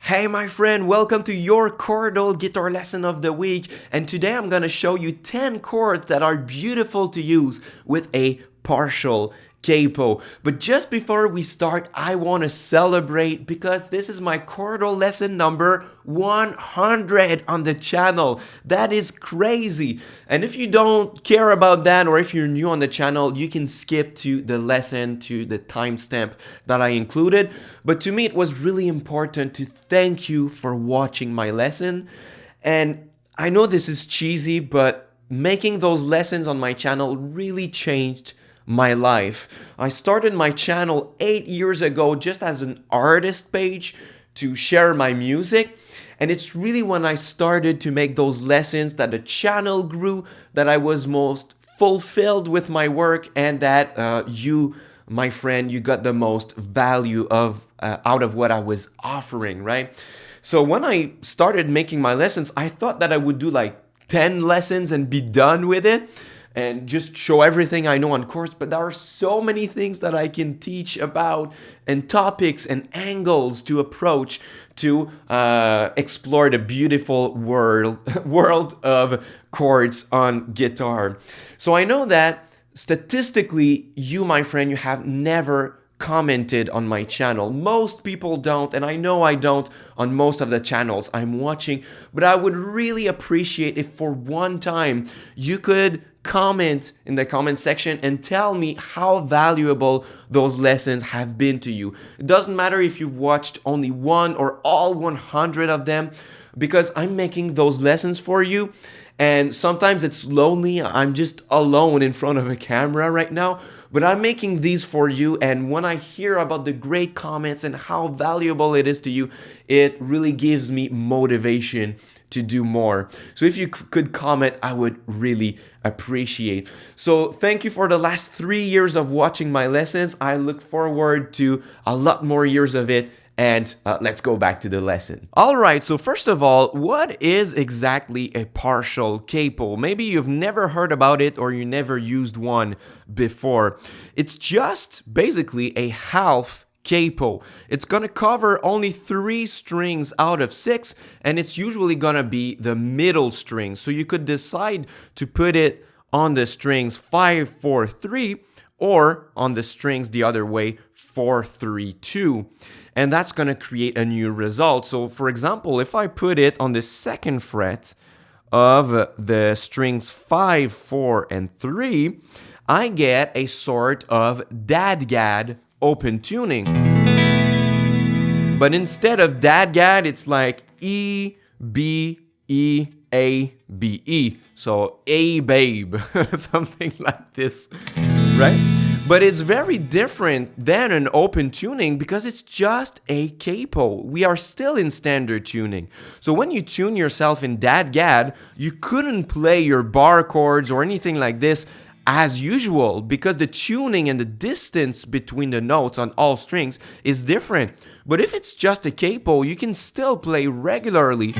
Hey my friend, welcome to your Chordal guitar lesson of the week, and today I'm gonna show you 10 chords that are beautiful to use with a partial capo. But just before we start, I want to celebrate because this is my Chordal lesson number 100 on the channel. That is crazy. And if you don't care about that, or if you're new on the channel, you can skip to the lesson, to the timestamp that I included. But to me, it was really important to thank you for watching my lesson. And I know this is cheesy, but making those lessons on my channel really changed my life. I started my channel 8 years ago just as an artist page to share my music, and it's really when I started to make those lessons that the channel grew, that I was most fulfilled with my work, and that you, my friend, you got the most value out of what I was offering, right? So when I started making my lessons, I thought that I would do like 10 lessons and be done with it and just show everything I know on chords, but there are so many things that I can teach about, and topics and angles to approach to explore the beautiful world of chords on guitar. So I know that statistically, you, my friend, you have never commented on my channel. Most people don't, and I know I don't on most of the channels I'm watching, but I would really appreciate if for one time you could comment in the comment section and tell me how valuable those lessons have been to you. It doesn't matter if you've watched only one or all 100 of them, because I'm making those lessons for you, and sometimes it's lonely. I'm just alone in front of a camera right now, but I'm making these for you, and when I hear about the great comments and how valuable it is to you, it really gives me motivation to do more. So if you could comment, I would really appreciate. So thank you for the last 3 years of watching my lessons. I look forward to a lot more years of it. And let's go back to the lesson. All right, so first of all, what is exactly a partial capo? Maybe you've never heard about it or you never used one before. It's just basically a half capo. It's gonna cover only 3 strings out of 6, and it's usually gonna be the middle string. So you could decide to put it on the strings 5, 4, 3, or on the strings the other way, 4, 3, 2. And that's going to create a new result. So for example, if I put it on the 2nd fret of the strings 5, 4, and 3, I get a sort of dadgad open tuning. But instead of dadgad, it's like E, B, E, A, B, E. So A babe, something like this, right? But it's very different than an open tuning because it's just a capo. We are still in standard tuning. So when you tune yourself in dadgad, you couldn't play your bar chords or anything like this as usual because the tuning and the distance between the notes on all strings is different. But if it's just a capo, you can still play regularly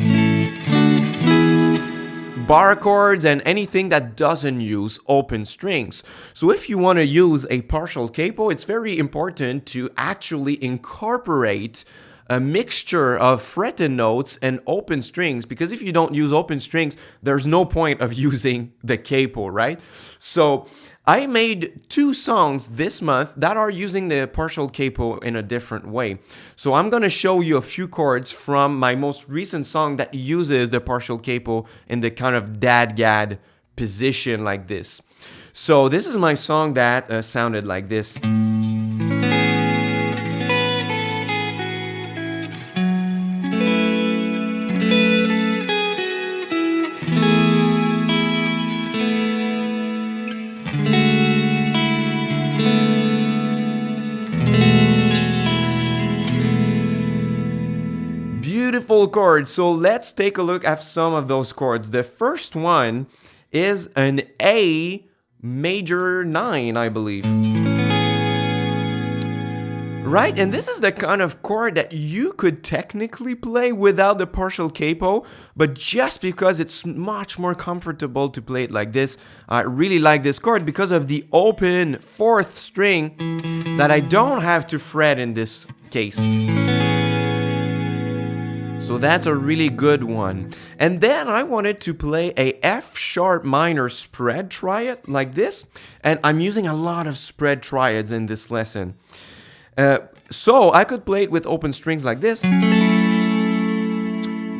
bar chords and anything that doesn't use open strings. So if you want to use a partial capo, it's very important to actually incorporate a mixture of fretted notes and open strings, because if you don't use open strings, there's no point of using the capo, right? So I made 2 songs this month that are using the partial capo in a different way. So I'm going to show you a few chords from my most recent song that uses the partial capo in the kind of dadgad position like this. So this is my song that sounded like this. Beautiful chords. So let's take a look at some of those chords. The first one is an A major 9, I believe. Right? And this is the kind of chord that you could technically play without the partial capo, but just because it's much more comfortable to play it like this, I really like this chord because of the open 4th string that I don't have to fret in this case. So that's a really good one. And then I wanted to play a F sharp minor spread triad like this. And I'm using a lot of spread triads in this lesson. So I could play it with open strings like this.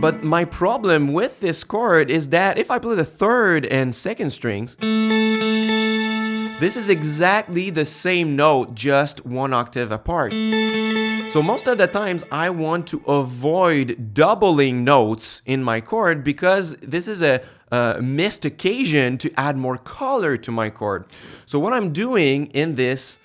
But my problem with this chord is that if I play the third and second strings, this is exactly the same note, just one octave apart. So most of the times I want to avoid doubling notes in my chord because this is a missed occasion to add more color to my chord. So what I'm doing in this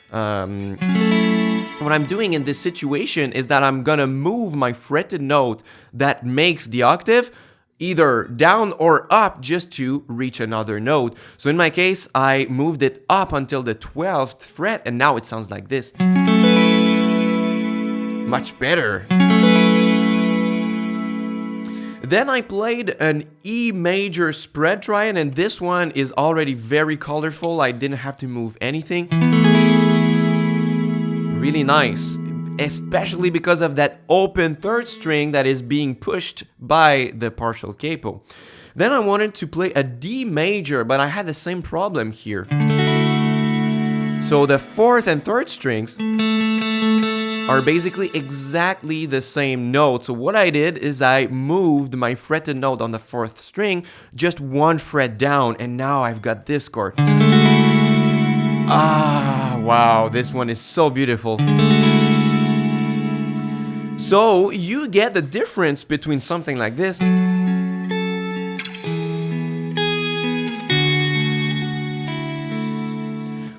situation is that I'm gonna move my fretted note that makes the octave either down or up just to reach another note. So in my case, I moved it up until the 12th fret, and now it sounds like this. Much better. Then I played an E major spread triad, and this one is already very colorful. I didn't have to move anything. Really nice, especially because of that open third string that is being pushed by the partial capo. Then I wanted to play a D major, but I had the same problem here. So the fourth and third strings are basically exactly the same note. So what I did is I moved my fretted note on the fourth string just one fret down, and now I've got this chord. Ah, wow, this one is so beautiful. So you get the difference between something like this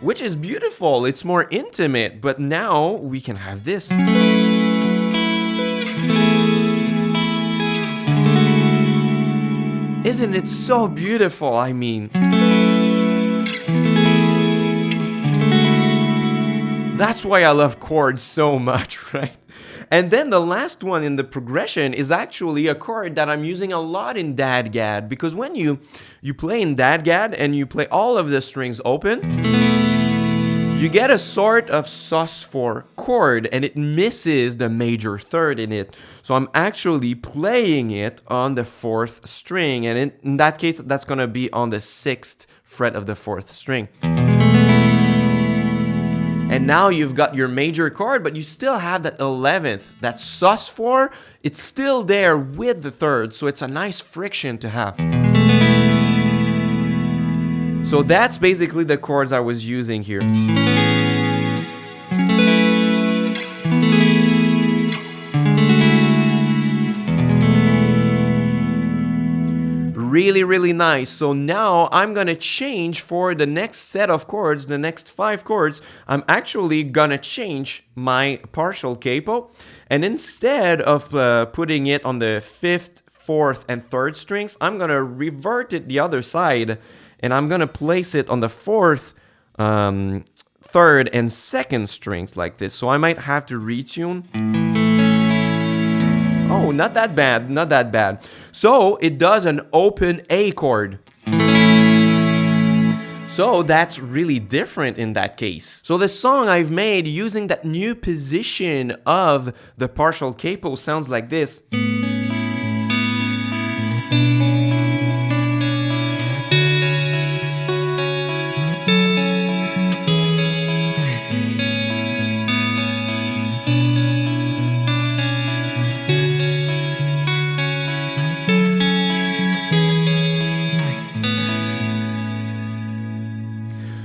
which is beautiful, it's more intimate, but now we can have this. Isn't it so beautiful? I mean, that's why I love chords so much, right? And then the last one in the progression is actually a chord that I'm using a lot in dadgad, because when you play in dadgad and you play all of the strings open, you get a sort of sus4 chord, and it misses the major third in it. So I'm actually playing it on the fourth string, and in that case, that's gonna be on the 6th fret of the fourth string. And now you've got your major chord, but you still have that 11th, that sus4, it's still there with the third, so it's a nice friction to have. So that's basically the chords I was using here. Really, really nice. So now I'm gonna change for the next set of chords, the next 5 chords. I'm actually gonna change my partial capo, and instead of putting it on the 5th, 4th, and 3rd strings, I'm gonna revert it the other side, and I'm gonna place it on the 4th, 3rd, and 2nd strings like this. So I might have to retune. Oh, not that bad, not that bad. So it does an open A chord. So that's really different in that case. So the song I've made using that new position of the partial capo sounds like this.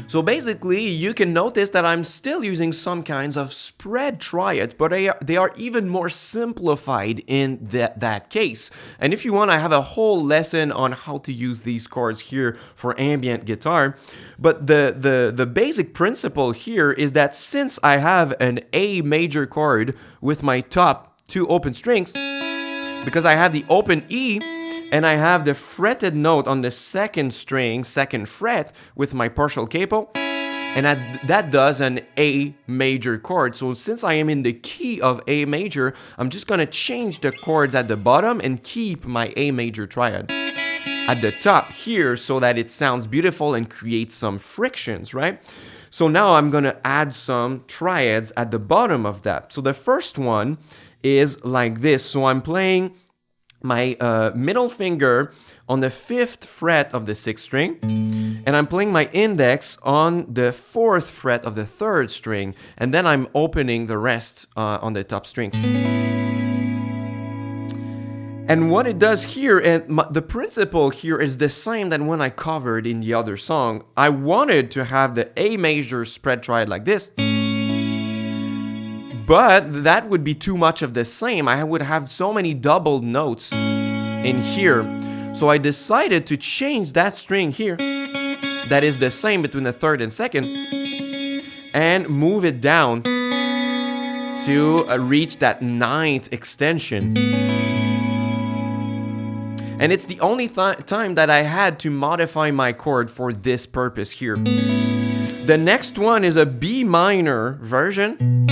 So basically, you can notice that I'm still using some kinds of spread triads, but they are even more simplified in that case. And if you want, I have a whole lesson on how to use these chords here for ambient guitar. But the basic principle here is that since I have an A major chord with my top 2 open strings, because I have the open E, and I have the fretted note on the 2nd string, 2nd fret with my partial capo, and that does an A major chord. So since I am in the key of A major, I'm just gonna change the chords at the bottom and keep my A major triad at the top here so that it sounds beautiful and creates some frictions, right? So now I'm gonna add some triads at the bottom of that. So the first one is like this. So I'm playing middle finger on the 5th fret of the 6th string, and I'm playing my index on the 4th fret of the 3rd string, and then I'm opening the rest on the top strings. And what it does here, and the principle here is the same than when I covered in the other song. I wanted to have the A major spread triad like this, but that would be too much of the same. I would have so many double notes in here. So I decided to change that string here, that is the same between the 3rd and 2nd, and move it down to reach that 9th extension. And it's the only time that I had to modify my chord for this purpose here. The next one is a B minor version.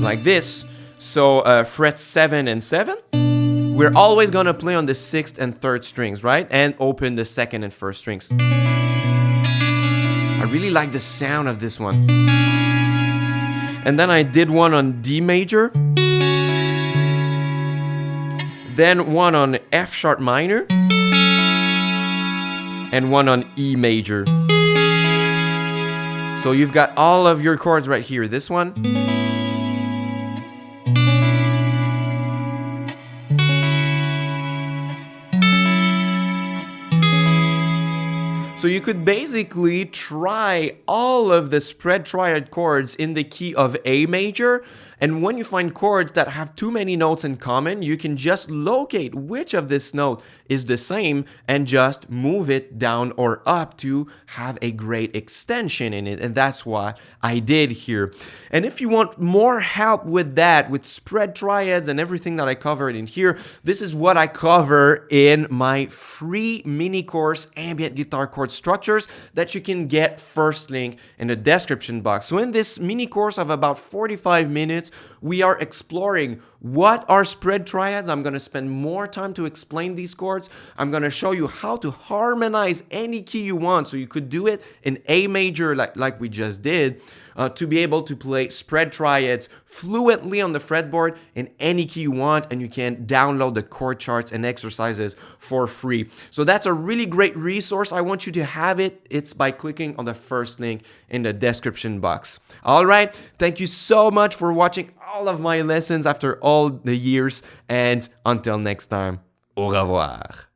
Like this. So fret 7 and 7. We're always gonna play on the 6th and 3rd strings, right? And open the 2nd and 1st strings. I really like the sound of this one. And then I did one on D major. Then one on F sharp minor. And one on E major. So you've got all of your chords right here. This one. So you could basically try all of the spread triad chords in the key of A major, and when you find chords that have too many notes in common, you can just locate which of this note is the same and just move it down or up to have a great extension in it, and that's what I did here. And if you want more help with that, with spread triads and everything that I covered in here, this is what I cover in my free mini course, Ambient Guitar Chord Structures, that you can get first link in the description box. So in this mini course of about 45 minutes, we are exploring what are spread triads. I'm going to spend more time to explain these chords. I'm going to show you how to harmonize any key you want. So you could do it in A major like we just did, to be able to play spread triads fluently on the fretboard in any key you want, and you can download the chord charts and exercises for free. So that's a really great resource. I want you to have it. It's by clicking on the first link in the description box. All right, thank you so much for watching all of my lessons after all the years, and until next time, au revoir.